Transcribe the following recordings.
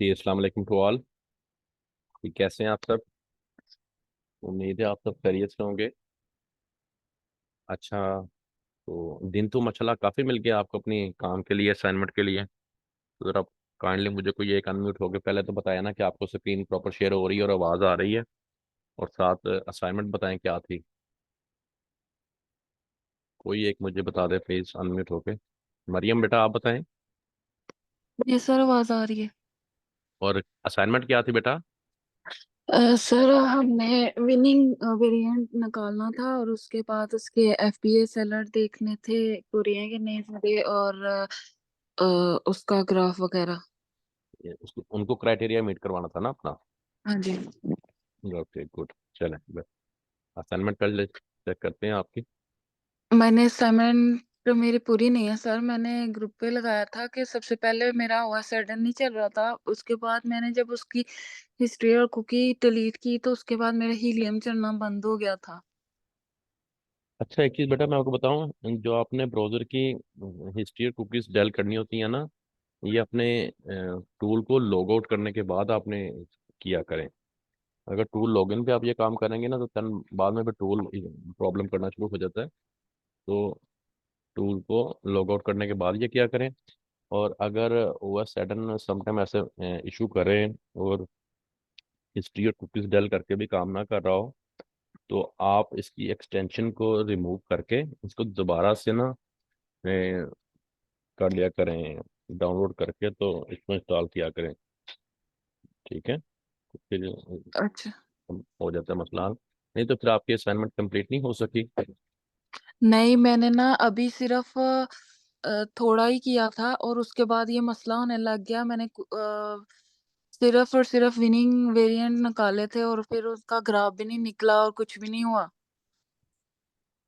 जी अस्सलाम वालेकुम to all. कैसे हैं आप सब? उम्मीद है आप सब खैरियत से होंगे। अच्छा, तो दिन तो माशाल्लाह काफ़ी मिल गया आपको अपनी काम के लिए, असाइनमेंट के लिए। तो ज़रा काइंडली मुझे कोई एक अनम्यूट होके पहले तो बताया ना कि आपको स्क्रीन प्रॉपर शेयर हो रही है और आवाज़ आ रही है, और साथ असाइनमेंट बताएं क्या थी। कोई एक मुझे बता दे प्लीज़ अनम्यूट होके। मरियम बेटा आप बताएं। जी सर, आवाज आ रही है। और असाइनमेंट क्या थी बेटा? सर, हमने विनिंग वेरिएंट निकालना था और उसके बाद उसके एफपीएस अलर्ट देखने थे, पूरे हैं कि नहीं पूरे, और उसका ग्राफ वगैरह। उनको क्राइटेरिया मीट करवाना था ना अपना। हाँ जी। ओके गुड, चलें असाइनमेंट कर ले, चेक करते हैं आपकी। मैंने असाइनमेंट तो मेरी पूरी नहीं है सर। मैंने ग्रुप पे लगाया था कि सबसे पहले मेरा हुआ सडन नहीं चल रहा था, उसके बाद मैंने जब उसकी हिस्ट्री और कुकी डिलीट की तो उसके बाद मेरा हीलियम चलना बंद हो गया था। अच्छा एक चीज़ बेटा मैं आपको बताऊं, जो आपने ब्राउज़र की हिस्ट्री और कुकीज़ डेल करनी होती है ना, ये अपने टूल को लॉग आउट करने के बाद आपने किया करें। अगर टूल लॉगिन पे आप ये काम करेंगे ना तो तन बाद में फिर टूल प्रॉब्लम करना शुरू हो जाता है। तो टूल को लॉग आउट करने के बाद ये किया करें। और अगर ओएस सडन समटाइम ऐसे इशू करें और हिस्ट्री और कुकीज़ डेल करके भी काम ना कर रहा हो, तो आप इसकी एक्सटेंशन को रिमूव करके इसको दोबारा से ना कर लिया करें, डाउनलोड करके तो इसको इंस्टॉल किया करें। ठीक है, तो फिर अच्छा। हो जाता है मसला हल। नहीं तो फिर आपकी असाइनमेंट कंप्लीट नहीं हो सकी। नहीं, मैंने ना अभी सिर्फ थोड़ा ही किया था और उसके बाद ये मसला होने लग गया। मैंने सिर्फ और सिर्फ विनिंग वेरिएंट निकाले थे और फिर उसका ग्राफ भी नहीं निकला और कुछ भी नहीं हुआ।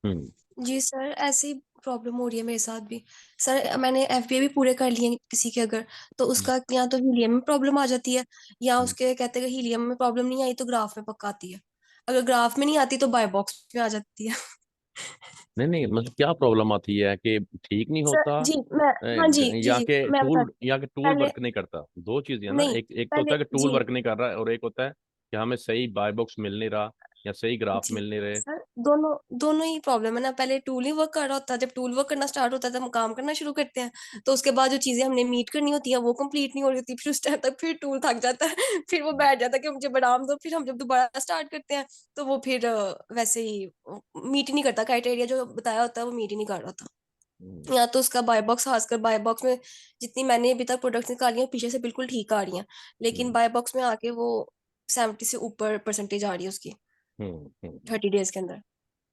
हम्म। जी सर, ऐसी प्रॉब्लम हो रही है मेरे साथ भी। सर, मैंने एफबीए भी पूरे कर लिए किसी के अगर, तो हम्म। उसका या तो हीलियम में प्रॉब्लम आ जाती है, या हम्म। उसके कहते हैं कि हीलियम में प्रॉब्लम नहीं आई तो ग्राफ में पक्का आती है। अगर ग्राफ में नहीं आती तो बाय बॉक्स में आ जाती है। नहीं नहीं, मतलब क्या प्रॉब्लम आती है कि ठीक नहीं सर होता? जी, मैं हाँ जी जी या जी कि मैं बता, टूल पहले वर्क नहीं करता? दो चीजें है ना, नहीं, एक एक तो होता पहले है कि टूल जी वर्क नहीं कर रहा है, और एक होता है कि हमें सही बाय बॉक्स मिल नहीं रहा या सही ग्राफ जी मिल नहीं रहे। सर, दोनों दोनों ही प्रॉब्लम है ना। पहले टूल ही वर्क कर रहा होता है, जब टूल वर्क करना स्टार्ट होता है तब हम काम करना शुरू करते हैं, तो उसके बाद जो चीजें हमने मीट करनी होती है वो कंप्लीट नहीं हो रही होती, फिर उस टाइम तक फिर टूल थक जाता है। फिर वो बैठ जाता है कि मुझे बढ़ाम दो, फिर हम जब दोबारा स्टार्ट करते हैं तो वो फिर वैसे ही मीट ही नहीं करता, क्राइटेरिया जो बताया होता है वो मीट ही नहीं कर रहा था। हम्म। या तो उसका बाय बॉक्स, खासकर बाय बॉक्स में जितनी मैंने अभी तक प्रोडक्ट्स निकाली हैं पीछे से बिल्कुल ठीक आ रही हैं, लेकिन हम्म। बाय बॉक्स में आके वो 70 से ऊपर परसेंटेज आ रही है उसकी हम्म। 30 डेज के अंदर।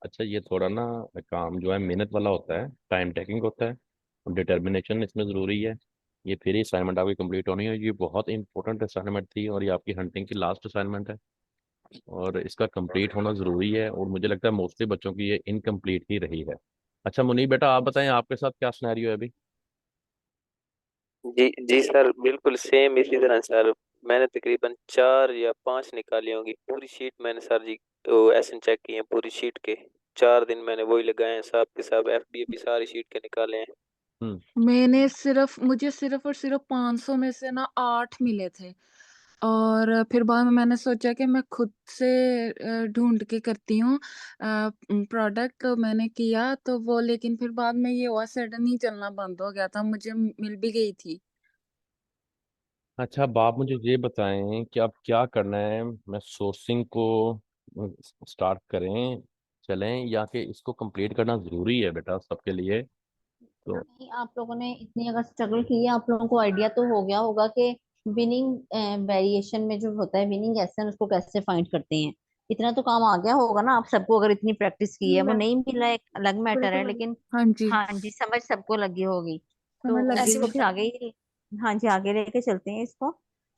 अच्छा ये थोड़ा ना काम जो है मेहनत वाला होता है, टाइम टेकिंग होता है, डिटर्मिनेशन इसमें ज़रूरी है। ये फिर ही असाइनमेंट आपकी कंप्लीट होनी है। ये बहुत इंपॉर्टेंट असाइनमेंट थी और ये आपकी हंटिंग की लास्ट असाइनमेंट है, और इसका कंप्लीट होना ज़रूरी है, और मुझे लगता है मोस्टली बच्चों की ये इनकम्प्लीट ही रही है। अच्छा मुनीब बेटा आप बताएं आपके साथ क्या सिनेरियो है अभी? जी जी सर, बिल्कुल सेम इसी तरह सर। मैंने तकरीबन 4 या 5 निकाली होंगी पूरी शीट। मैंने सर जी तो ऐसे चेक किए हैं पूरी शीट के। 4 दिन मैंने वही लगाए हैं, साहब के साहब एफडीए भी सारी शीट के निकाले हैं। हम्म। मुझे सिर्फ और सिर्फ 500 में से ना 8 मिले थे। और फिर बाद में मैंने सोचा कि मैं खुद से ढूंढ के करती हूँ प्रोडक्ट, तो मैंने किया तो वो, लेकिन फिर बाद में ये हुआ सडन ही चलना बंद हो गया था, मुझे मिल भी गई थी। अच्छा अब आप मुझे ये बताएं कि अब क्या करना है। मैं सोर्सिंग को स्टार्ट करें, चलें, या कि इसको कंप्लीट करना ज़रूरी है बेटा सबके लिए? तो नहीं, आप लोगों ने इतनी अगर स्ट्रगल की है, आप लोगों को आइडिया तो हो गया होगा कि विनिंग वेरिएशन में जो होता है विनिंग एसेंट उसको कैसे फाइंड करते हैं। इतना तो काम आ गया होगा ना आप सबको, अगर इतनी प्रैक्टिस की है। वो मैं नहीं मिला एक अलग मैटर है, बिल्कुल लेकिन हाँ जी, हाँ जी, समझ सबको लगी होगी। समझ तो लगी ऐसे इसको मुझे। फिर आगे ही, हाँ जी, आगे लेके चलते हैं इसको।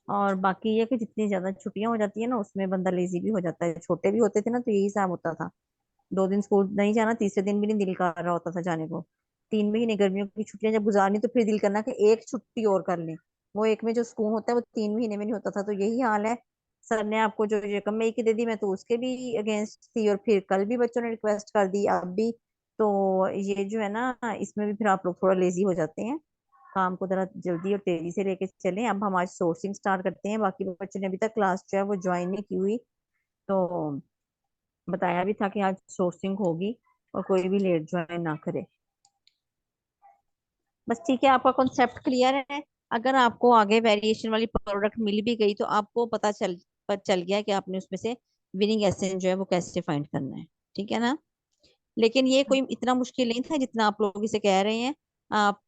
और बाकी ये कि जितनी ज्यादा छुट्टियां हो जाती है ना उसमें बंदा लेजी भी हो जाता है। छोटे भी होते थे ना तो यही हिसाब होता था, 2 दिन स्कूल नहीं जाना, तीसरे दिन भी नहीं दिल कर रहा होता था जाने को। 3 महीने गर्मियों की छुट्टियां जब गुजारनी तो फिर दिल करना कि एक छुट्टी और कर लें। वो एक में जो सुकून होता है वो 3 महीने में नहीं होता था। तो यही हाल है। सर ने आपको जो रकम मई की दे दी, मैं तो उसके भी अगेंस्ट थी, और फिर कल भी बच्चों ने रिक्वेस्ट कर दी, अब भी। तो ये जो है ना, इसमें भी फिर आप लोग थोड़ा लेजी हो जाते हैं। काम को जरा जल्दी और तेजी से लेके चलें। अब हम आज सोर्सिंग स्टार्ट करते हैं। बाकी बच्चों ने अभी तक क्लास जो है वो ज्वाइन नहीं की हुई, तो बताया भी था कि आज सोर्सिंग होगी और कोई भी लेट ज्वाइन ना करे। बस ठीक है, आपका कॉन्सेप्ट क्लियर है। अगर आपको आगे वेरिएशन वाली प्रोडक्ट मिल भी गई तो आपको पता चल गया कि आपने उसमें से विनिंग एसेंस जो है वो कैसे फाइंड करना है। ठीक है ना? लेकिन ये कोई इतना मुश्किल नहीं था जितना आप लोग इसे कह रहे हैं। आप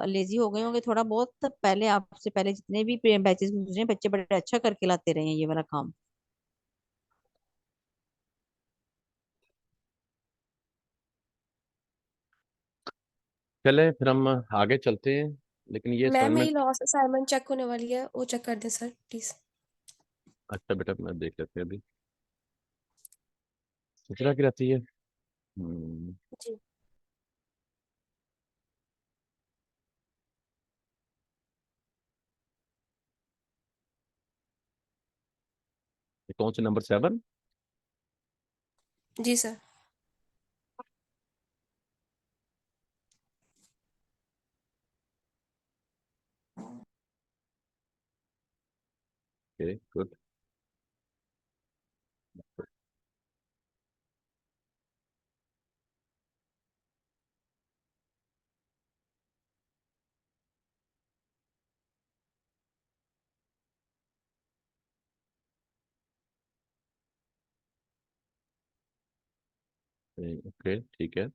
लेजी हो गए होंगे थोड़ा बहुत। पहले आपसे पहले जितने भी बैचेस गुजरे बच्चे बड़े अच्छा करके लाते रहे हैं ये वाला काम। चले फिर हम आगे चलते हैं, लेकिन ये मैम मेरी असाइनमेंट। लास्ट असाइनमेंट चेक होने वाली है, वो चेक कर दें सर प्लीज। अच्छा बेटा, मैं देख लेते हैं अभी। किस तरह की रहती है? जी ये कौन से नंबर 7? जी सर। Okay good. ओके ठीक है।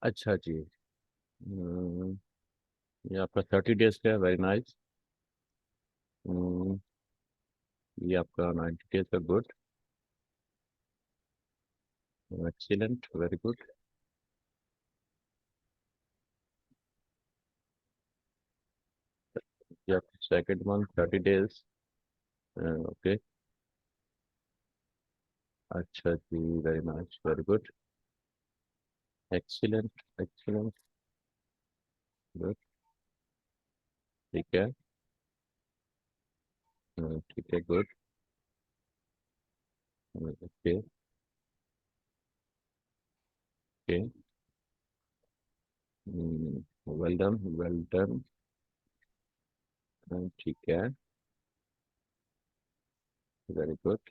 अच्छा जी। हम्म, ये आपका 30 डेज का है, वेरी नाइस। ये आपका 90 डेज का, गुड, एक्सीलेंट, वेरी गुड। ये आपका सेकेंड मंथ 30 डेज, ओके। अच्छा जी, very nice, very good, excellent, excellent, good, ठीक है। ठीक है, good, okay okay, well done, well done, ठीक है, वेरी गुड,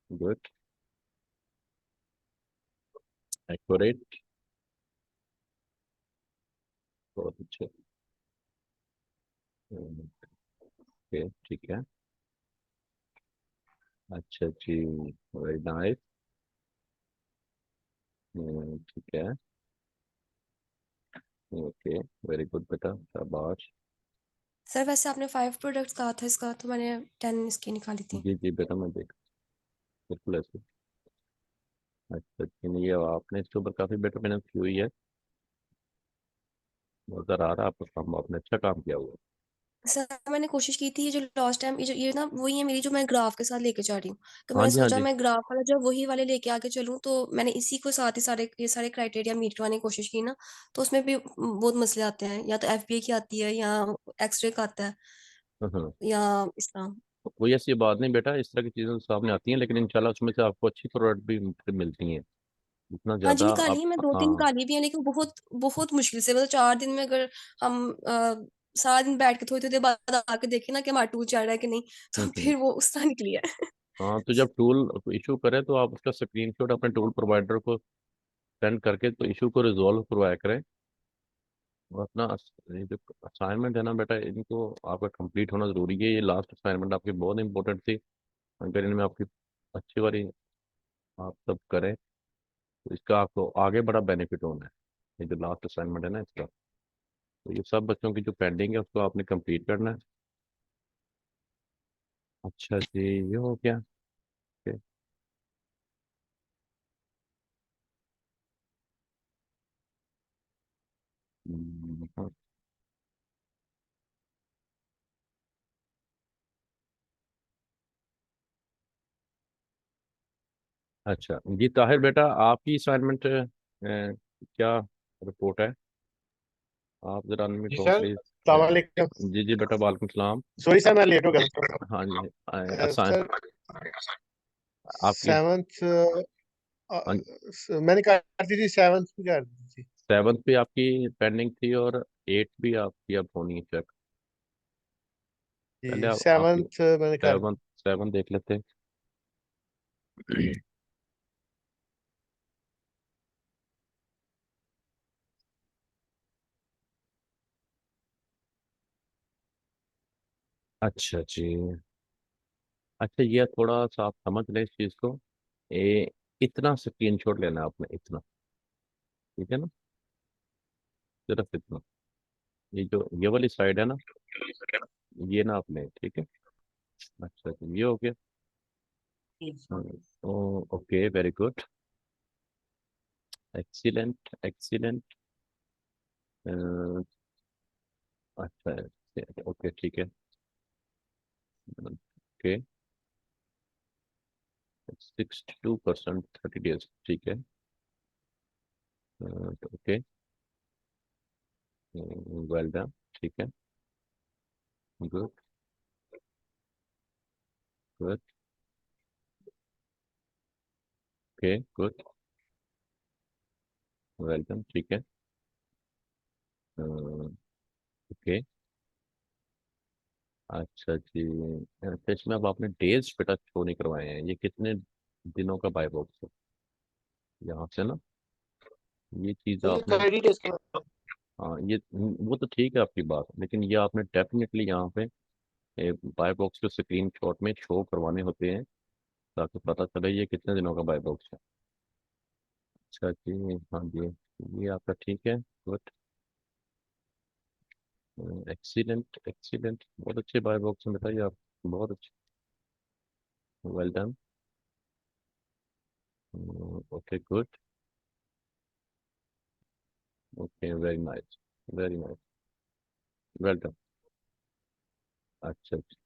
गुड, एक्यूरेट, बहुत अच्छे, ओके ठीक है। अच्छा जी, वेरी नाइस, ठीक है, ओके, वेरी गुड बेटा, शाबाश। सर वैसे आपने 5 प्रोडक्ट्स कहा था इसका, तो मैंने 10 इसकी निकाली थी। जी जी बेटा, मैं देख, बिल्कुल ऐसे। अच्छा जी, नहीं, ये आपने इसके ऊपर काफ़ी बेटर मेहनत की हुई है, नजर आ रहा है आपका काम, आपने अच्छा काम किया हुआ है। सर मैंने कोशिश की थी, ये जो लास्ट टाइम ये ना वही है मेरी, जो मैं ग्राफ के साथ लेके जा रही हूँ। तो हाँ मैंने जी, हाँ सोचा जी। मैं ग्राफ वाला जो वही वाले लेके आगे चलूँ, तो मैंने इसी को साथ ही सारे ये सारे क्राइटेरिया मीट करवाने की कोशिश की ना। तो उसमें भी बहुत मसले आते हैं, या तो एफबीए की आती है, या एक्सरे का आता है, हाँ हाँ। या इसका। कोई ऐसी बात नहीं बेटा, इस तरह की चीज़ें तो सामने आती हैं, लेकिन इंशाल्लाह उसमें से आपको अच्छी प्रोडक्ट भी मिलती हैं, जितना हाँ जी ज़्यादा आप। निकाली है, मैं 2-3 हाँ। निकाली भी है, लेकिन बहुत बहुत मुश्किल से, मतलब 4 दिन में अगर हम सारा दिन बैठ के थोड़ी थोड़ी देर बाद आके देखें ना कि हमारा टूल चल रहा है कि नहीं, तो हम्म। फिर वो उस तरह निकली है। हाँ, तो जब टूल इशू करें तो आप उसका स्क्रीनशॉट अपने टूल प्रोवाइडर को सेंड करके तो इशू को रिजॉल्व करवाया करें। और अपना ये जो असाइनमेंट है ना बेटा, इनको आपका कंप्लीट होना ज़रूरी है। ये लास्ट असाइनमेंट आपकी बहुत इंपॉर्टेंट थी, अगर इनमें आपकी अच्छी वाली आप सब करें तो इसका आपको आगे बड़ा बेनिफिट होना है। ये जो लास्ट असाइनमेंट है ना इसका, तो ये सब बच्चों की जो पेंडिंग है उसको आपने कंप्लीट करना है। अच्छा जी, ये हो गया। ओके। हाँ। अच्छा जी, ताहिर बेटा, आपकी असाइनमेंट क्या रिपोर्ट है? आप जरा अनम्यूट जी हो सर, प्लीज। अस्सलाम वालेकुम। जी जी बेटा, वालेकुम सलाम। सॉरी सर, मैं लेट हो गया। हाँ जी, असाइन सर आपकी। 7th हाँ, मैंने कर दी थी, 7th भी कर दी थी 7th भी आपकी पेंडिंग थी और 8th भी आपकी अब होनी है चेक। पहले जी। आपकी 7th मैंने कर दी। 7 देख लेते हैं। अच्छा जी। अच्छा, ये थोड़ा सा आप समझ लें इस चीज़ को। इतना स्क्रीनशॉट लेना है आपने, इतना, ठीक है ना, सिर्फ इतना। ये जो ये वाली साइड है ना, ये ना आप लें, ठीक है। अच्छा जी, ये हो गया। Okay, very good, excellent excellent. अच्छा, ओके, ठीक है, ओके। 62% 30 days, ठीक है, ओके, वेल डन, ठीक है, good, good, okay, good, well done, ठीक है, ओके। अच्छा जी। तो इसमें अब आपने डेज बेटा शो नहीं करवाए हैं, ये कितने दिनों का बाय बॉक्स है यहाँ से ना, ये चीज़ तो ये आपने, 30 days का। हाँ ये वो तो ठीक है आपकी बात, लेकिन ये आपने डेफिनेटली यहाँ पे बाय बॉक्स के स्क्रीन शॉट में शो करवाने होते हैं, ताकि पता चले ये कितने दिनों का बाय बॉक्स है। अच्छा जी, हाँ जी, ये आपका ठीक है, गुड, एक्सीलेंट एक्सीलेंट, बहुत अच्छे बाय बॉक्स में बताइए आप, बहुत अच्छे, well done, okay, good, okay, very nice, very nice, well done. अच्छा अच्छा,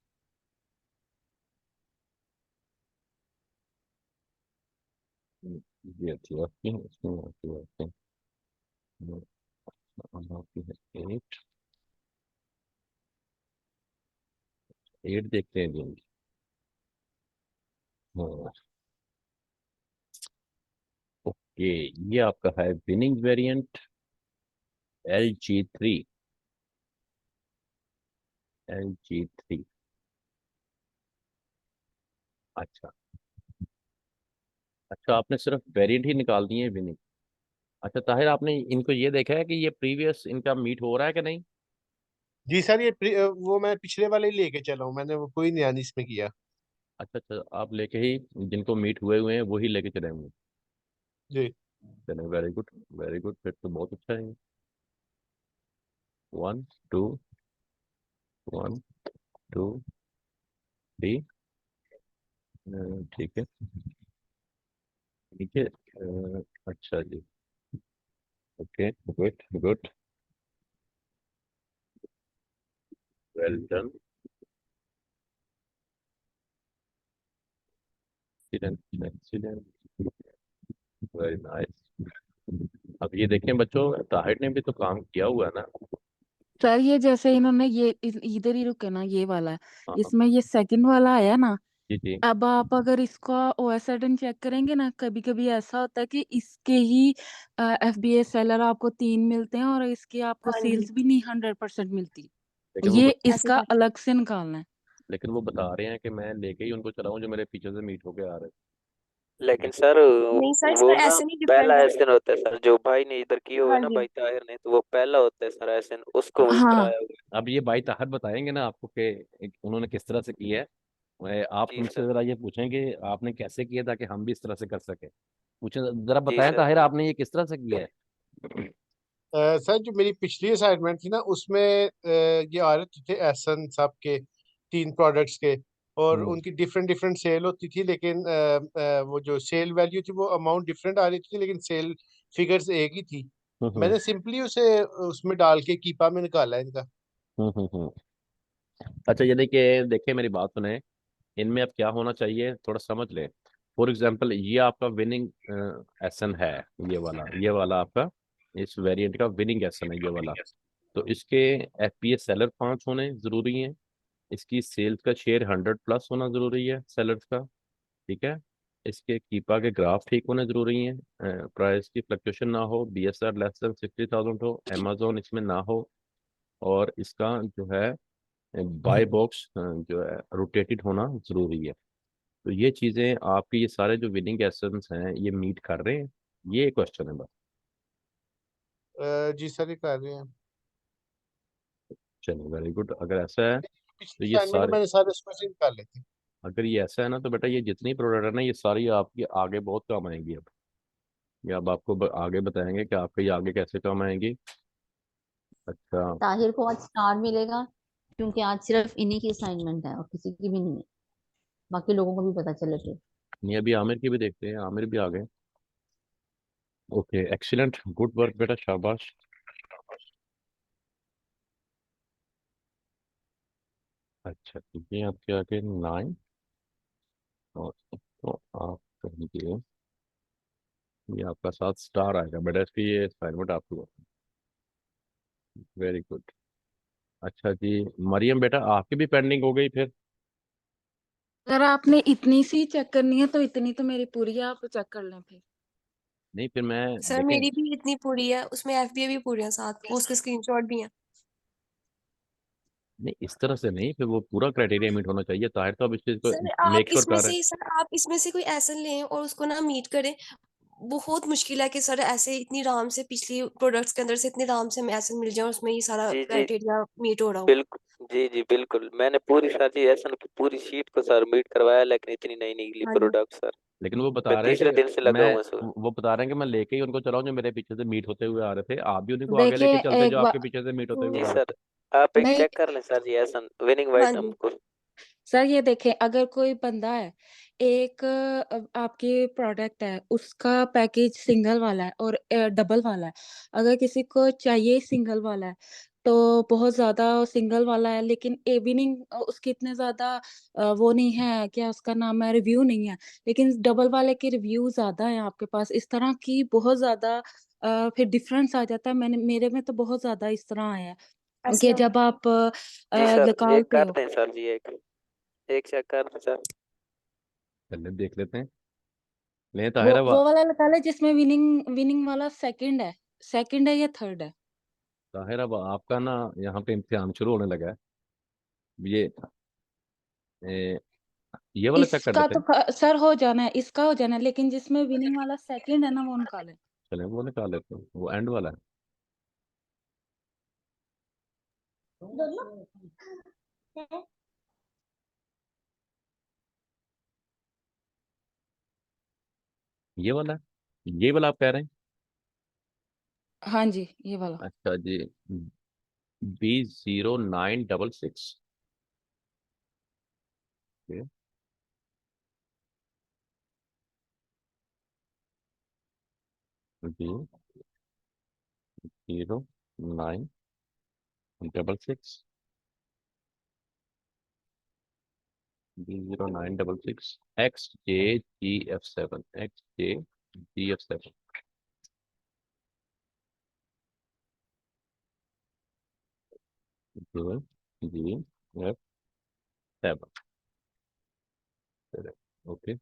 ये अच्छी बात की है, इसमें अच्छी बात है। अब आपकी है 8, 8 देखते हैं जी। हाँ, ओके, ये आपका है विनिंग वेरिएंट LG3, LG3। अच्छा, अच्छा, आपने सिर्फ वेरिएंट ही निकाल दिए विनिंग। अच्छा ताहिर, आपने इनको ये देखा है कि ये प्रीवियस इनका मीट हो रहा है कि नहीं? जी सर, वो मैं पिछले वाले ही लेके चला हूँ, मैंने वो कोई नया नहीं इसमें किया। अच्छा अच्छा, आप लेके ही जिनको मीट हुए हुए हैं वही लेके चले होंगे। जी। चले, वेरी गुड, वेरी गुड, फिर तो बहुत अच्छा है। 1 2, 1 2 3, ठीक है, ठीक है, अच्छा जी, okay, good good, well done, excellent excellent, very nice. अब ये देखें बच्चों, ताहिर ने भी तो काम किया हुआ है ना। सर ये जैसे इन्होंने ये इधर ही रुके ना, ये वाला है, हाँ हाँ, इसमें ये सेकंड वाला आया ना। जी जी, अब आप अगर इसका OS चेक करेंगे ना, कभी कभी ऐसा होता है कि इसके ही FBA सेलर आपको 3 मिलते हैं और इसकी आपको हाँ जी, सेल्स भी नहीं 100% मिलती। लेकिन वो ये ऐसी इसका बात है। अलग से निकालना है। लेकिन वो बता रहे हैं कि मैं लेके ही उनको चलाऊं जो मेरे पीछे से मीट होके आ रहे लेकिन सर नहीं सर, वो इसका ना ऐसे नहीं पहला डिफरेंट है। एसन होता है सर, जो भाई ने इधर किए हुए हाँ ना जी, भाई ताहिर ने, तो वो पहला होता है सर एसन, उसको यूज हाँ, कराया हुआ हैं। अब ये भाई ताहर बताएंगे ना आपको कि उन्होंने किस तरह से किया है। आप है। जी उनसे सर। जरा ये पूछें कि आपने कैसे किया ताकि हम भी इस तरह से कर सके। पूछें जरा, जी बताएं सर। ताहिर, आपने ये किस तरह से किया है? सर जो मेरी पिछली असाइनमेंट थी ना, उसमें ये आ रहे थे एसन सब के 3 प्रोडक्ट्स के, और हम्म उनकी डिफरेंट डिफरेंट सेल होती थी, लेकिन वो जो सेल वैल्यू थी वो अमाउंट डिफरेंट आ रही थी, लेकिन सेल फिगर्स एक ही थी। हम्म मैंने सिंपली उसे उसमें डाल के कीपा में निकाला है इनका। हम्म। अच्छा, ये देखिए देखिए, मेरी बात सुने, इनमें अब क्या होना चाहिए थोड़ा समझ लें। फॉर एग्जांपल, ये आपका विनिंग एसन है, ये वाला आपका इस वेरिएंट का विनिंग एसन है, ये वाला। तो इसके FPS सेलर 5 होने जरूरी हैं, इसकी सेल्स का शेयर 100+ होना जरूरी है सेलर्स का, ठीक है। इसके कीपा के ग्राफ ठीक होने जरूरी हैं, प्राइस की फ्लक्चुएशन ना हो, BSR लेस देन 60,000 हो, अमेजोन इसमें ना हो, और इसका जो है बाय बॉक्स जो है रोटेटेड होना जरूरी है। तो ये चीजें आपकी, ये सारे जो विनिंग एसेंस हैं ये मीट कर रहे हैं, ये क्वेश्चन है बस। जी सर, ये कर रहे हैं। चलो वेरी गुड, अगर ऐसा है तो पिछली ये असाइनमेंट सारे, मैंने सारे इसमें से निकाल लेते हैं। अगर ये ऐसा है ना तो बेटा ये जितनी प्रोडक्ट है ना ये सारी आपकी आगे बहुत काम आएंगी अब। ये अब आपको आगे बताएंगे कि आपके ये आगे कैसे काम आएंगी। अच्छा। ताहिर को आज स्टार मिलेगा क्योंकि आज सिर्फ इन्हीं की असाइनमेंट है और किसी की भी नहीं है, बाकी लोगों को भी पता चले फिर। नहीं अभी आमिर की भी देखते हैं, आमिर भी आ गए। ओके एक्सीलेंट, गुड वर्क बेटा, शाबाश। अच्छा ठीक है, आपके आगे 9, और तो आप कहेंगे ये आपका 7 स्टार आएगा बेटा, इसकी ये असाइनमेंट आपकी। Very good. अच्छा जी, मरियम बेटा आपकी भी पेंडिंग हो गई फिर। अगर आपने इतनी सी चेक करनी है तो इतनी तो मेरी पूरी है, आप चेक कर लें फिर। नहीं फिर मैं, सर देखें, मेरी भी इतनी पूरी है, उसमें एफबीए भी पूरे हैं साथ, वो उसके स्क्रीनशॉट भी हैं। नहीं इस तरह से नहीं, फिर वो पूरा क्राइटेरिया मीट होना चाहिए। ताहिर तो अब इस चीज को सर आप मेक श्योर इसमें कर रहे हैं। से सर आप इसमें से कोई ऐसा लें और उसको ना मीट करें। बहुत मुश्किल है कि सर ऐसे इतनी आराम से पिछली प्रोडक्ट्स के अंदर से इतनी आराम से हमें ऐसे मिल जाए और उसमें ये सारा जी जी क्राइटेरिया मीट हो रहा हो। बिल्कुल, जी जी बिल्कुल, मैंने पूरी सारी एसन की पूरी शीट को सबमिट करवाया, लेकिन इतनी नहीं निकली हाँ जी। Product sir. लेकिन वो मैं बता रहे हैं तीसरे दिन से कि लगा मैं, हुआ सर। वो बता रहे हैं कि मैं लेके ही उनको चलाऊं जो मेरे पीछे से मीट होते हुए आ रहे थे, आप भी उन्हीं को आगे लेके देखिए चलते जो एक आपके बार, पीछे से मीट होते जी हुए आ रहे सर, थे। आप एक नहीं चेक कर लें सर जी एसन विनिंग हाँ वाइटम जी। को। सर ये देखें, अगर कोई बंदा है, एक आपकी प्रोडक्ट है, उसका पैकेज सिंगल वाला है और डबल वाला है। अगर किसी को चाहिए सिंगल वाला है तो बहुत ज्यादा सिंगल वाला है, लेकिन इवनिंग उसके इतने ज्यादा वो नहीं है, क्या उसका नाम है, रिव्यू नहीं है, लेकिन डबल वाले के रिव्यू ज्यादा है आपके पास। इस तरह की बहुत ज्यादा फिर डिफरेंस आ जाता है। मेरे में तो बहुत ज्यादा इस तरह आया है कि ऐसे जब आप जी सर, एक निकालते कर हो। दें सर जी, एक एक चेक कर दें सर। चलिए देख लेते हैं। ले वो ताहिरा वो वाला निकाले जिसमें विनिंग विनिंग वाला सेकंड है या थर्ड है। ताहिरा आपका ना यहाँ पे इम्तिहान शुरू होने लगा है। ये ए, ये वाला चेक कर इसका लेते तो हैं। सर हो जाना है, इसका हो जाना है, लेकिन जिसमें विनिंग वाला सेकंड है ना, वो निकाले। चलें वो निकाल लेते हैं, वो एंड वाला है। ये वाला है, ये वाला आप कह रहे हैं। हाँ जी, ये वाला। अच्छा जी, B0966। B0966, B0966, XJGF7, XJGF7। G F 7। Okay.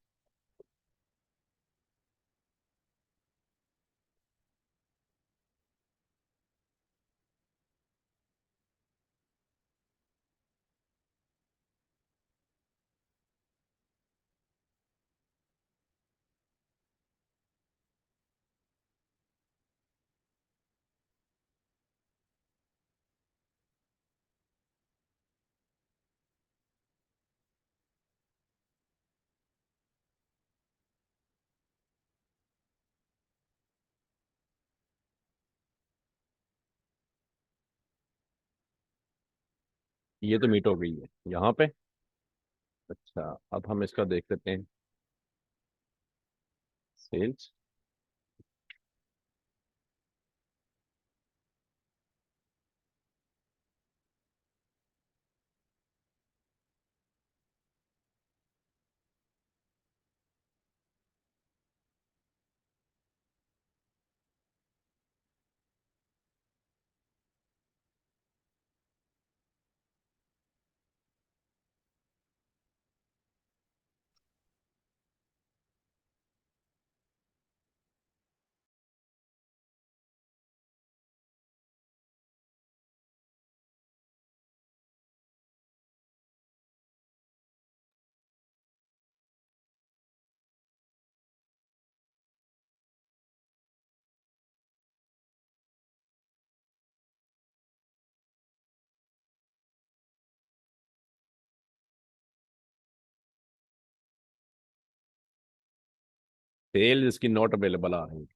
ये तो मीट हो गई है यहाँ पे। अच्छा अब हम इसका देख लेते हैं, सेल्स। सेल इसकी नॉट अवेलेबल आ रही है।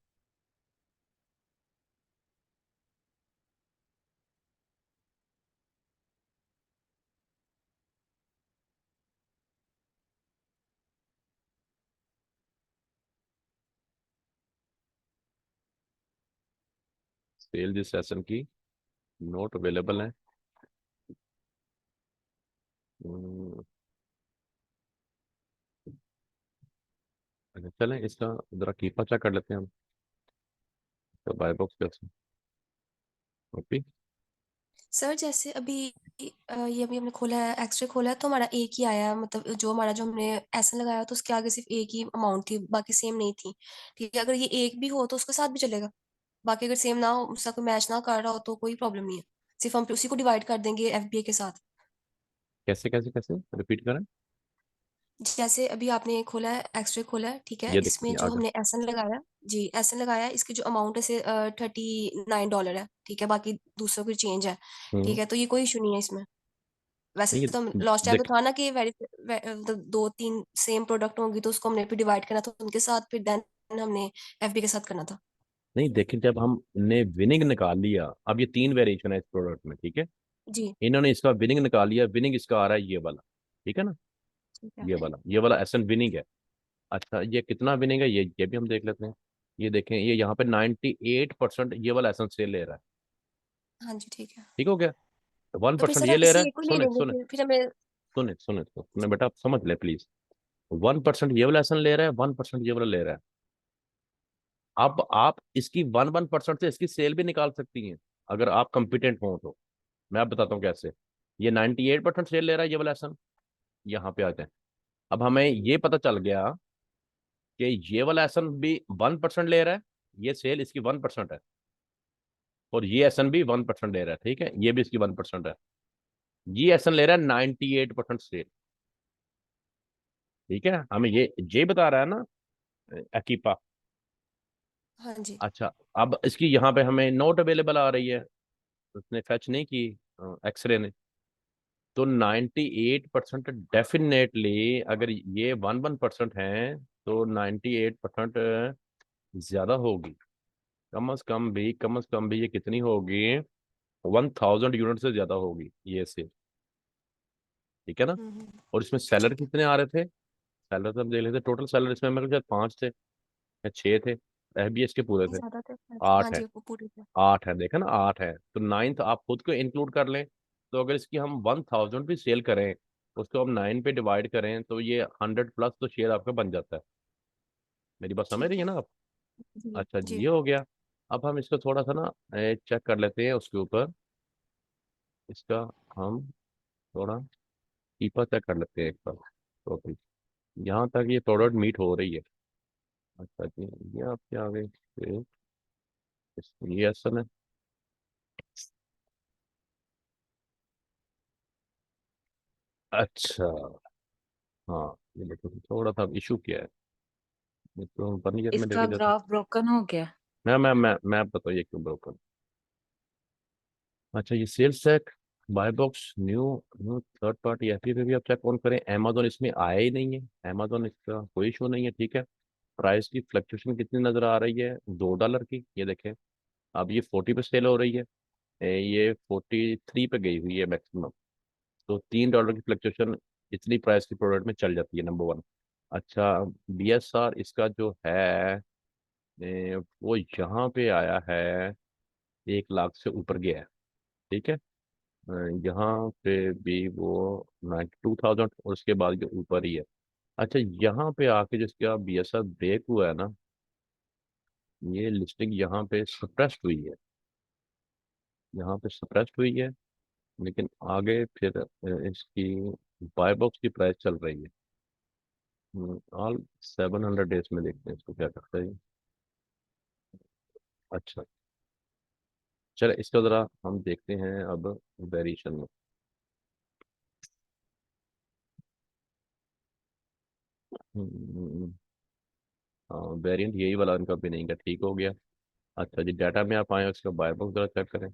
सेल दिस सेशन की नोट अवेलेबल है। हम्म, अच्छा चलें इसका जरा कीपा चेक कर लेते हैं हम। तो बाय बॉक्स कैसे ओके। सर जैसे अभी ये अभी हमने खोला है, एक्स-रे खोला है, तो हमारा एक ही आया है, मतलब जो हमने एसन लगाया तो उसके आगे सिर्फ एक ही अमाउंट थी, बाकी सेम नहीं थी। ठीक है, अगर ये एक भी हो तो उसके साथ भी चलेगा? बाकी अगर सेम ना हो, उसका कोई मैच ना कर रहा हो तो कोई प्रॉब्लम नहीं है, सिर्फ हम उसी को डिवाइड कर देंगे एफबीए के साथ। कैसे कैसे कैसे रिपीट करें। जैसे अभी आपने खोला है, एक्स-रे खोला है, ठीक है, ये इसमें देखिए जो आगे। हमने एसन लगाया, जी एसन लगाया, इसकी जो अमाउंट है से $39 है, ठीक है, बाकी दूसरों की चेंज है, ठीक हम्म। है, तो ये कोई इशू नहीं है इसमें। वैसे नहीं ये तो लास्ट टाइम तो देख था ना कि मतलब 2-3 सेम प्रोडक्ट होंगी तो उसको हमने फिर डिवाइड करना था उनके साथ, फिर देन हमने एफबी के साथ करना था। नहीं देखिए जब हमने विनिंग निकाल लिया, अब ये 3 वेरिएशन है इस प्रोडक्ट में, ठीक है। जी, इन्होंने इसका विनिंग निकाल लिया, विनिंग इसका आ रहा है ये वाला, ठीक है ना। ठीक है। ये वाला एसन विनिंग है। अच्छा ये कितना विनिंग है, ये भी हम देख लेते हैं। ये देखें, ये यहाँ पे 98% ये वाला एसन सेल ले रहा है। हाँ जी, ठीक है। ठीक हो गया। वन तो फिर परसेंट सर ये हम ले रहा इसी है। एक को ले सुने लेंगे, सुने फिर हमें। सुने सुने सुने बेटा, आप समझ ले प्लीज। 1% ये वाला एसन ले रहा है, 1% ये वाला ले रहा है। अब आप इसकी 1% से इसकी सेल भी निकाल सकती हैं, अगर आप कंपिटेंट हो तो। मैं आप बताता हूँ कैसे। ये 98% सेल ले रहा है ये वाला एसन। यहाँ पे आते हैं। अब हमें ये पता चल गया कि ये वाला एसन भी 1% ले रहा है, ये सेल इसकी 1% है। और ये एसन भी 1% ले रहा है, ठीक है, ये भी इसकी 1% है। ये एसन ले रहा है 98% सेल। ठीक है, हमें ये बता रहा है ना अकीपा। हाँ जी। अच्छा, अब इसकी यहाँ पे हमें नोट अवेलेबल आ रही है, उसने फैच नहीं की एक्सरे ने। तो 98% डेफिनेटली, अगर ये 1% है तो 98% ज्यादा होगी। कम से कम भी ये कितनी होगी, 1000 यूनिट से ज्यादा होगी ये सेल। ठीक है ना। और इसमें सेलर ठीक है। कितने आ रहे थे, सेलर तो हम देख लेते, टोटल सेलर इसमें मेरे ख्याल 5 थे या 6 थे। एफबीएस के पूरे नहीं थे। ज्यादा थे। हाँ 8 है। जी, वो पूरी थे। 8 है, देखा ना, 8 है तो नाइन्थ आप खुद को इंक्लूड कर लें। तो अगर इसकी हम 1000 भी सेल करें, उसको हम 9 पे डिवाइड करें, तो ये 100+ तो शेयर आपका बन जाता है। मेरी बात समझ रही ठीक है है। ना आप। जी अच्छा जी, जी। ये हो गया। अब हम इसको थोड़ा सा ना चेक कर लेते हैं उसके ऊपर। इसका हम थोड़ा कीपा चेक कर लेते हैं एक बार। तो फिर यहाँ तक ये प्रोडक्ट मीट हो रही है। अच्छा जी, ये आपके आगे ये असल है। अच्छा, हाँ, ये देखो थोड़ा सा इशू क्या है। इसको फर्नीचर में इसका लेके जाते। ग्राफ ब्रोकन हो गया। मैं आप बताइए क्यों ब्रोकन। अच्छा, ये sales check, by box new new third party FP पे भी आप चेक ऑन करें, अमेजोन इसमें आया ही नहीं है, अमेजोन इसका कोई इशू नहीं है, ठीक है। प्राइस की फ्लक्चुएशन कितनी नजर आ रही है, $2 की, ये देखें। अब ये 40 पे सेल हो रही है, ये 43 पे गई हुई है मैक्सिमम। तो $3 की फ्लक्चुएशन इतनी प्राइस की प्रोडक्ट में चल जाती है, नंबर वन। अच्छा, बीएसआर इसका जो है वो यहाँ पे आया है, 1 लाख से ऊपर गया है, ठीक है। अ, यहाँ पे भी वो 92,000 और उसके बाद के ऊपर ही है। अच्छा, यहाँ पे आके जिसका बीएसआर ब्रेक हुआ है ना, ये लिस्टिंग यहाँ पे सप्रेस्ड हुई है, यहाँ पे सप्रेस्ड हुई है। लेकिन आगे फिर इसकी बाय बॉक्स की प्राइस चल रही है। ऑल 700 डेज में देखते हैं इसको क्या करता है ये। अच्छा, चलो इसका जरा हम देखते हैं अब वेरिएशन में। हाँ, वेरिएंट यही वाला इनका भी नहीं का ठीक हो गया। अच्छा जी, डाटा में आप आए, उसका बाय बॉक्स जरा चेक करें।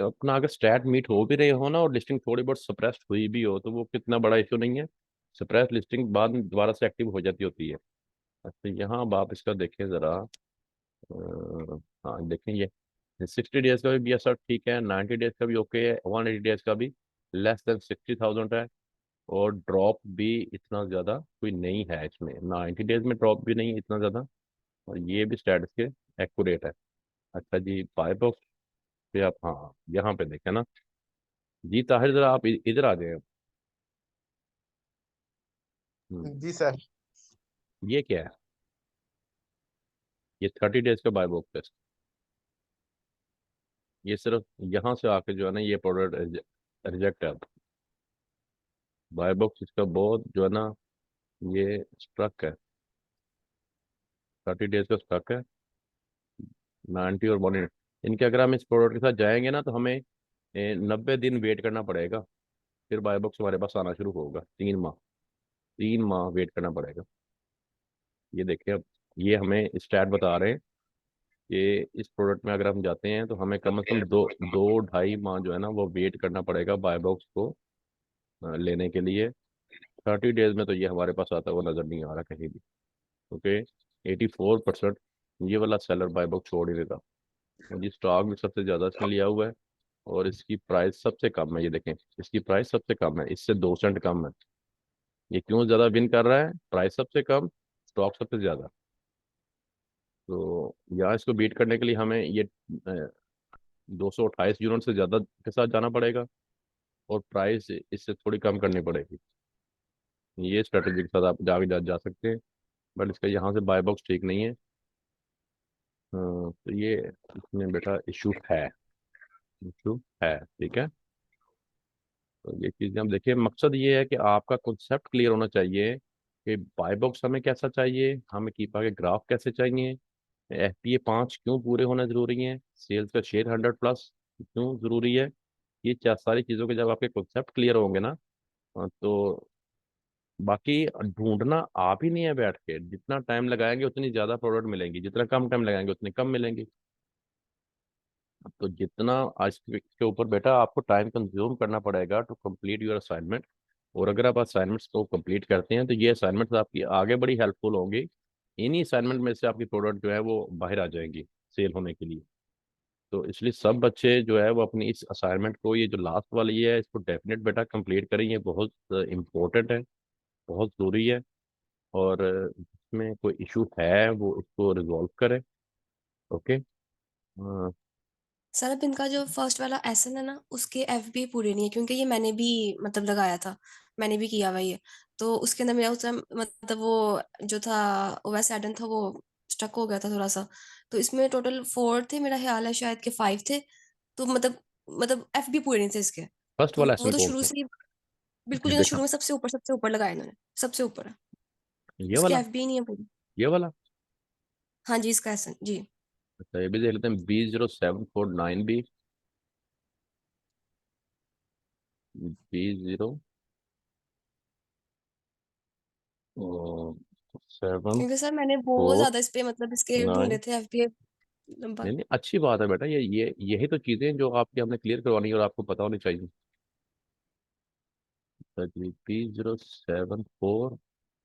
अपना अगर स्टैट मीट हो भी रहे हो ना, और लिस्टिंग थोड़ी बहुत सप्रेस्ड हुई भी हो, तो वो कितना बड़ा इशू नहीं है। सप्रेस लिस्टिंग बाद में दोबारा से एक्टिव हो जाती होती है। अच्छा यहाँ अब आप इसका देखें ज़रा। हाँ देखें ये 60 डेज का भी सर ठीक है, 90 डेज का भी ओके है, 180 डेज का भी लेस देन 60,000 है। और ड्रॉप भी इतना ज़्यादा कोई नहीं है इसमें, 90 डेज में ड्रॉप भी नहीं इतना ज़्यादा। और ये भी स्टेटस के एक्यूरेट है। अच्छा जी बाय बॉक्स पे आप हाँ यहाँ पे देखें ना। जी ताहिर ज़रा आप इधर आ जाए। जी सर। ये क्या है? ये 30 डेज का बाय बॉक्स टेस्ट। ये सिर्फ यहाँ से आके जो है ना ये प्रोडक्ट रिजेक्ट है। बाय बॉक्स इसका बहुत जो है ना ये स्ट्रक है, 30 डेज का स्ट्रक है। 90 और 1, इनके अगर हम इस प्रोडक्ट के साथ जाएंगे ना तो हमें 90 दिन वेट करना पड़ेगा। फिर बाय बॉक्स हमारे पास आना शुरू होगा। 3 माह, 3 माह वेट करना पड़ेगा। ये देखिए अब ये हमें स्टैट बता रहे हैं कि इस प्रोडक्ट में अगर हम जाते हैं तो हमें कम से कम दो ढाई माह जो है ना वो वेट करना पड़ेगा बाय बॉक्स को लेने के लिए। 30 डेज में तो ये हमारे पास आता हुआ नजर नहीं आ रहा कहीं भी। ओके 84% ये वाला सेलर बाय बॉक्स छोड़ ही देता। और ये स्टॉक भी सबसे ज़्यादा इसने लिया हुआ है। और इसकी प्राइस सबसे कम है, ये देखें इसकी प्राइस सबसे कम है, इससे 2 सेंट कम है। ये क्यों ज़्यादा विन कर रहा है? प्राइस सबसे कम, स्टॉक सबसे ज़्यादा। तो यहाँ इसको बीट करने के लिए हमें ये 228 यूनिट से ज़्यादा के साथ जाना पड़ेगा और प्राइस इससे थोड़ी कम करनी पड़ेगी। ये स्ट्रेटेजी के साथ आप जा सकते हैं। बट इसका यहाँ से बाय बॉक्स ठीक नहीं है। तो ये इसमें बेटा इशू है, इशू है। ठीक है तो ये चीज़ें हम देखिए, मकसद ये है कि आपका कॉन्सेप्ट क्लियर होना चाहिए कि बाय बॉक्स हमें कैसा चाहिए, हमें कीपा के ग्राफ कैसे चाहिए, FPA 5 क्यों पूरे होना जरूरी है, सेल्स का शेयर 100+ क्यों जरूरी है। ये चार सारी चीज़ों के जब आपके कॉन्सेप्ट क्लियर होंगे ना तो बाकी ढूंढना आप ही नहीं है बैठ के। जितना टाइम लगाएंगे उतनी ज़्यादा प्रोडक्ट मिलेंगी, जितना कम टाइम लगाएंगे उतनी कम मिलेंगी। तो जितना आज के ऊपर बेटा आपको टाइम कंज्यूम करना पड़ेगा टू कंप्लीट योर असाइनमेंट। और अगर आप असाइनमेंट्स को कंप्लीट करते हैं तो ये असाइनमेंट्स आपकी आगे बड़ी हेल्पफुल होंगी। इन्हीं असाइनमेंट में से आपकी प्रोडक्ट जो है वो बाहर आ जाएंगी सेल होने के लिए। तो इसलिए सब बच्चे जो है वो अपनी इस असाइनमेंट को, ये जो लास्ट वाली है इसको डेफिनेट बेटा कंप्लीट करें। ये बहुत इंपॉर्टेंट है, बहुत ज़रूरी है। और इसमें कोई इशू है वो इसको रिजॉल्व करें। ओके सर अब इनका जो फर्स्ट वाला एसन है ना उसके FB पूरे नहीं है, क्योंकि ये मैंने भी मतलब लगाया था, मैंने भी किया हुआ ये। तो उसके अंदर मेरा उस टाइम मतलब वो जो था OS एडन था वो स्टक हो गया था थोड़ा सा। तो इसमें टोटल 4 थे, मेरा ख्याल है शायद के 5 थे। तो मतलब FB पूरे नहीं थे इसके। फर्स्ट तो वाला वो एसन तो कौन शुरू सा? से ही बिल्कुल ये जो देखा, शुरू में सबसे ऊपर लगाया इन्होंने, सबसे ऊपर है। ये इसके वाला, FB नहीं है पूरी। ये वाला। हाँ जी इसका एसन जी। अच्छा ये भी देख लेते हैं, B0749B, B0 7 क्योंकि सर मैंने बहुत 4 ज्यादा इस पे मतलब इसके 9। ढूंढे थे FB नंबर। नहीं नहीं अच्छी बात है बेटा, ये यही तो चीजें जो आपके हमने क्लियर करवानी है और आपको पता होनी चाहिए। B074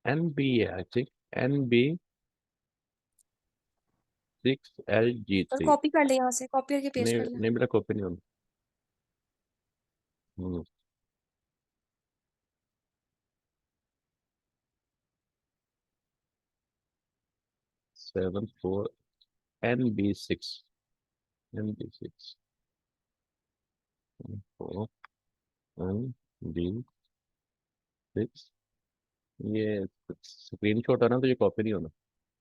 NB है I think, sir NB6LG3। Copy कर ले, यहाँ से कॉपी करके पेस्ट नहीं कर ले। नहीं बेटा कॉपी नहीं होनी। 74 NB6, NB6 ये स्क्रीन शॉट है ना तो ये कॉपी नहीं होना।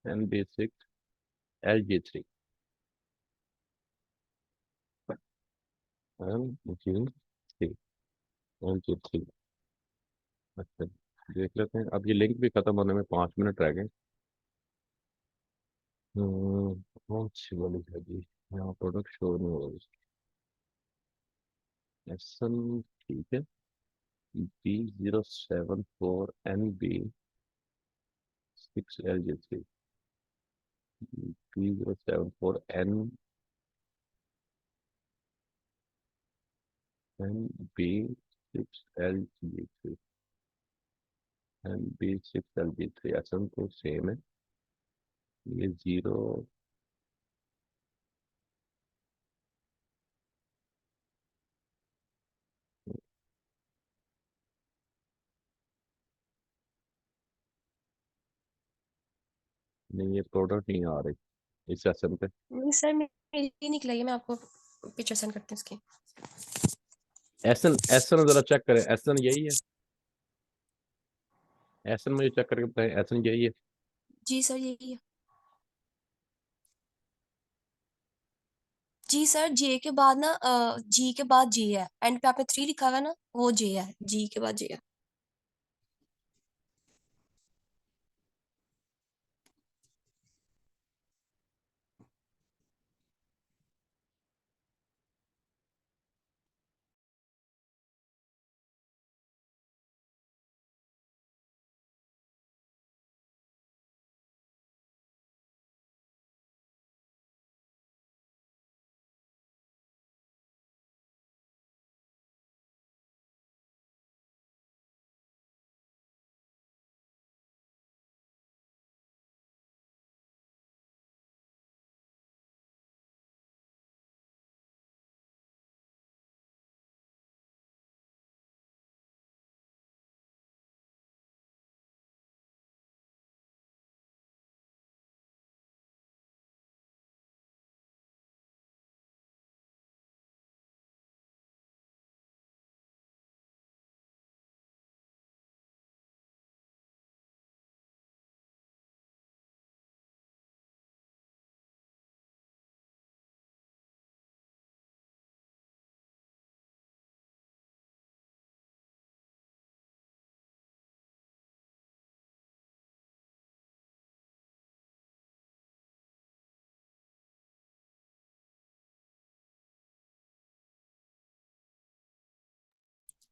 NB6LG3, LG3। अच्छा देख लेते हैं, अब ये लिंक भी खत्म होने में 5 मिनट रह गए। कौन सी वाली है जी? यहाँ प्रोडक्ट शो नहीं हो रही। एसन ठीक है, B074NB6LG3, B074NB6LG3। MB6 LB3 SN तो सेम है। ये 0 नहीं, ये प्रोडक्ट नहीं आ रही इस एसएन पे। नहीं सर, मेरी निकला है, मैं आपको पिक्चर सेंड करती हूँ उसकी। एसएन एसएन जरा चेक करें, एसएन यही है? एसएन मुझे चेक करके बताएं, एसएन यही है? जी सर, यही है। जी सर, जे के बाद ना जी के बाद जे है, एंड पे आपने 3 लिखा हुआ है ना, वो जे है, जी के बाद जे है।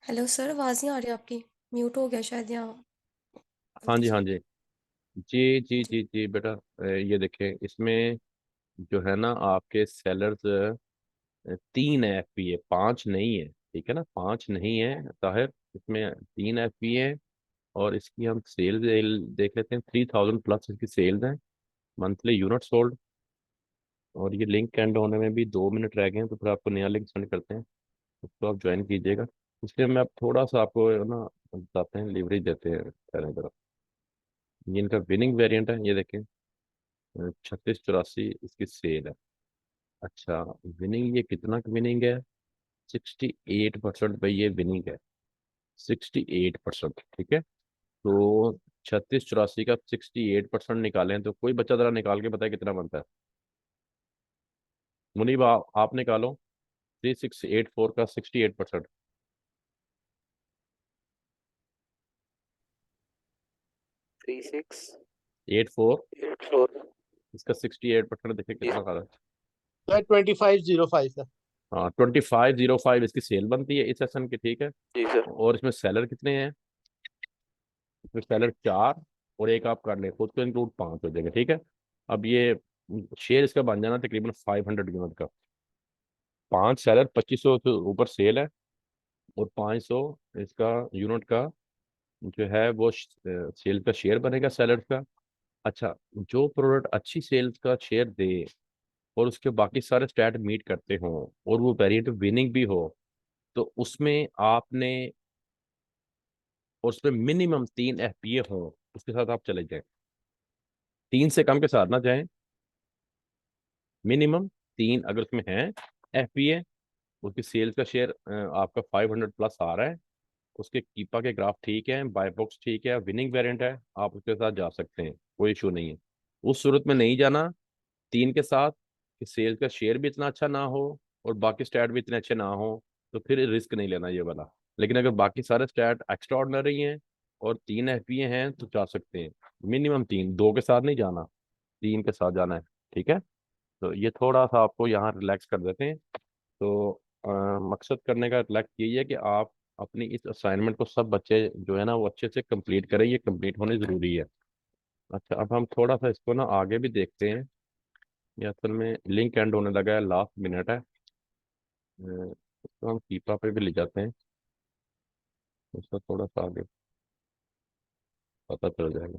हेलो सर, आवाज नहीं आ रही आपकी, म्यूट हो गया शायद यहाँ। हाँ जी, जी हाँ जी। जी जी जी जी बेटा, ये देखें इसमें जो है ना आपके सेलर्स 3 एफपी है, 5 नहीं है, ठीक है ना, 5 नहीं है ताहिर, इसमें 3 एफपी है। और इसकी हम सेल देख लेते हैं, 3000 प्लस इसकी सेल्स हैं, मंथली यूनिट सोल्ड। और ये लिंक एंड होने में भी 2 मिनट रह गए हैं, तो फिर आपको नया लिंक सेंड करते हैं, उसको आप ज्वाइन कीजिएगा। इसलिए मैं अब थोड़ा सा आपको ना बताते हैं, लीवरेज देते हैं पहले तरफ। ये इनका विनिंग वेरिएंट है, ये देखें, 3684 इसकी सेल है। अच्छा, विनिंग ये कितना विनिंग है? 68% भाई, ये विनिंग है, 68%, ठीक है। तो 3684 का 68% निकालें तो कोई बच्चा जरा निकाल के बताए कितना बनता है। मुनीब आप निकालो, 3684 का 68%। 3684। 84, इसका 68% देखिए जी कितना खाता है। सर 2505 है। हाँ, 2505 इसकी सेल बनती है इस सेशन की, ठीक है। जी सर। और इसमें सेलर कितने हैं? इसमें सेलर 4, और एक आप कर ले खुद को इंक्लूड, 5 हो जाएंगे, ठीक है। अब ये शेयर इसका बन जाना तकरीबन 500 यूनिट का। 5 सेलर, 2500 से ऊपर सेल है, और 500 इसका यूनिट का जो है वो सेल का शेयर बनेगा सेलर का। अच्छा, जो प्रोडक्ट अच्छी सेल्स का शेयर दे और उसके बाकी सारे स्टैट मीट करते हों, और वो वेरिएंट विनिंग भी हो, तो उसमें आपने, और उसमें मिनिमम 3 एफपीए हो, उसके साथ आप चले जाएं। 3 से कम के साथ ना जाएं, मिनिमम 3 अगर उसमें है एफपीए, उसकी सेल्स का शेयर आपका 500 प्लस आ रहा है, उसके कीपा के ग्राफ ठीक है, बाय बॉक्स ठीक है, विनिंग वेरिएंट है, आप उसके साथ जा सकते हैं, कोई इशू नहीं है। उस सूरत में नहीं जाना 3 के साथ कि सेल्स का शेयर भी इतना अच्छा ना हो और बाकी स्टैट भी इतने अच्छे ना हो, तो फिर रिस्क नहीं लेना ये वाला। लेकिन अगर बाकी सारे स्टैट एक्स्ट्रा ऑर्डिनरी हैं और 3 एफपीए हैं तो जा सकते हैं। मिनिमम 3, 2 के साथ नहीं जाना, 3 के साथ जाना है, ठीक है। तो ये थोड़ा सा आपको यहाँ रिलैक्स कर देते हैं। तो मकसद करने का रिलैक्स यही है कि आप अपनी इस असाइनमेंट को सब बच्चे जो है ना वो अच्छे से कंप्लीट करें, ये कंप्लीट होनी ज़रूरी है। अच्छा, अब हम थोड़ा सा इसको ना आगे भी देखते हैं। ये असल में लिंक एंड होने लगा है, लास्ट मिनट है, इसको हम कीपा पे भी ले जाते हैं, उसका थोड़ा सा आगे। पता चल जाएगा।